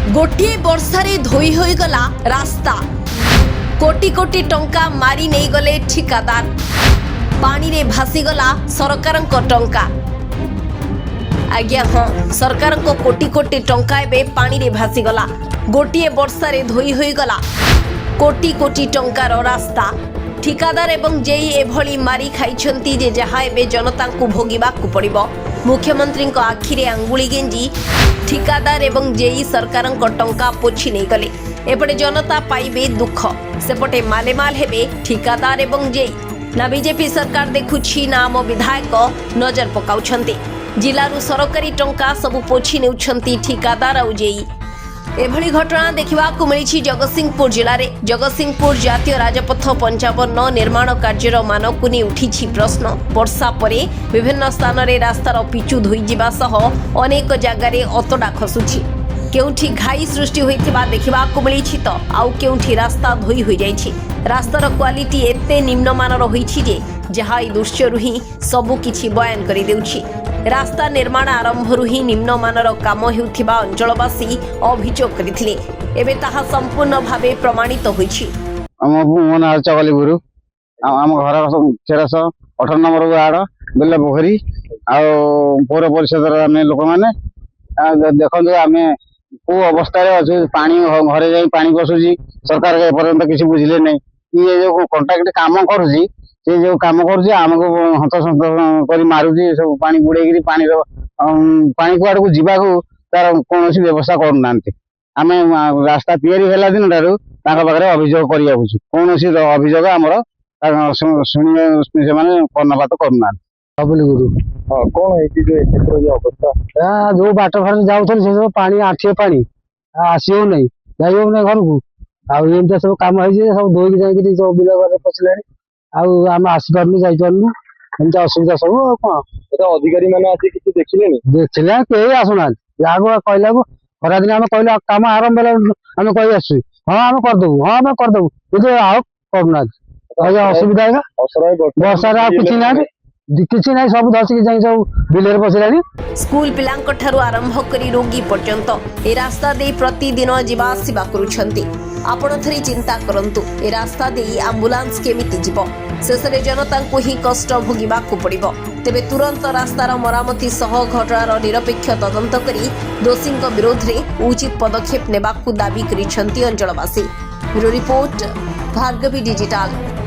गोटे वर्षारे धोई होई गला रास्ता कोटी कोटी टंका मारी नहीं गले ठिकादार पानी रे भासी गला सरकार टंका। आज्ञा हाँ सरकार कोटी कोटी टंका एबे पानी रे भासी गला गोटे वर्षारे धोई होई गला कोटी कोटी टंकार रास्ता ठिकादार एवं जेई एभली मारी खाइछंती जे जहा एबे जनता को भोगिबा को पड़िबो। मुख्यमंत्री आखिरे आंगुली गेंजी ठिकादार एवं जेई सरकार टंका पोछि नहीं गले एपटे जनता पाइबे दुख सेपटे मालेमाल हेबे ठिकादार एवं जेई ना बीजेपी सरकार देखुछि ना आम विधायक नजर पकाउछंती जिलारू सरकारी टंका सबु पोछि नेउछंती ठिकादार आ जेई। एभली घटना देखा मिली जगतसिंहपुर जिले में जगतसिंहपुर जातीय राजपथ 55 निर्माण कार्यर मानक नहीं उठी प्रश्न वर्षा पर विभिन्न स्थान में रास्तार पिचु धोई जिबा सह अनेक जगार अतडा खसुची केउठी घाई सृष्टि होइथिबा देखा मिली तो आउ केउठी रास्ता धोई हो जाइछि। रास्तार क्वालिटी एते निम्नमानर होइछि जे जहा ई दृश्यरु ही सबु किछि बयान करि देउछि। रास्ता निर्माण आरंभरू ही निम्नमानर काम हेउथिबा अंचलवासी अभियोग करथिले एबे ताहा संपूर्ण भावे प्रमाणित होइछि। मन चकली गुरु आम घर 1318 नंबर वार्ड बेला पोखरी पौर परिषद लोक मैंने देखो आम को अवस्था अच्छे पानी घरे जा पानी पशुची सरकार एपर्यंत किसी बुझिले नहीं ये जो कंट्राक्ट काम करुँच से जो कम करमको हंतसंत कर मारुची सब पानी बुड़े पानी कुआड़ को जीवा तार कौन व्यवस्था करना आम रास्ता या दिन ठार पाखे अभियोग कर कौन अभियोग आमर शुणी कर्णपात करना गुरु कौन है अवस्था जो बाट फाट जाऊँ से सब पानी आठिए पानी आसो नहीं जाइए घर को आमती सब कम हो सब धोई जाकि सब बिल पशिले आम आसपारनु जापारनु एमती असुविधा सब कौन अधिकारी मैंने आसी किसी देखिले देखिले कई आसुना जहाँ कहला खरा दिन आम कहले कम आरंभ आम कही आस हाँ आम करदेबू हाँ आम करदेबू कितु आउ करना असुविधा है वर्षा किसी ना किसी ना सब धसिक जाए सब बिल पशिलानी। स्कूल पिलांक ठारू आरंभ करी रोगी पर्यंत ए रास्ता दे प्रतिदिन जीवा आसिबा करूछंती। आपण थरी चिंता करंतु ए रास्ता दे एम्बुलेंस केमिति जीव शेषरे जनता को ही कष्ट भोगिबा को पड़िबो। तेबे तुरंत रास्तार मरामती सह घटनार निरपेक्ष तदंत करी दोषींक विरोध रे उचित पदक्षेप नेबाकू दाबी करिसंती अंचलवासी। Bureau report Bhargavi digital.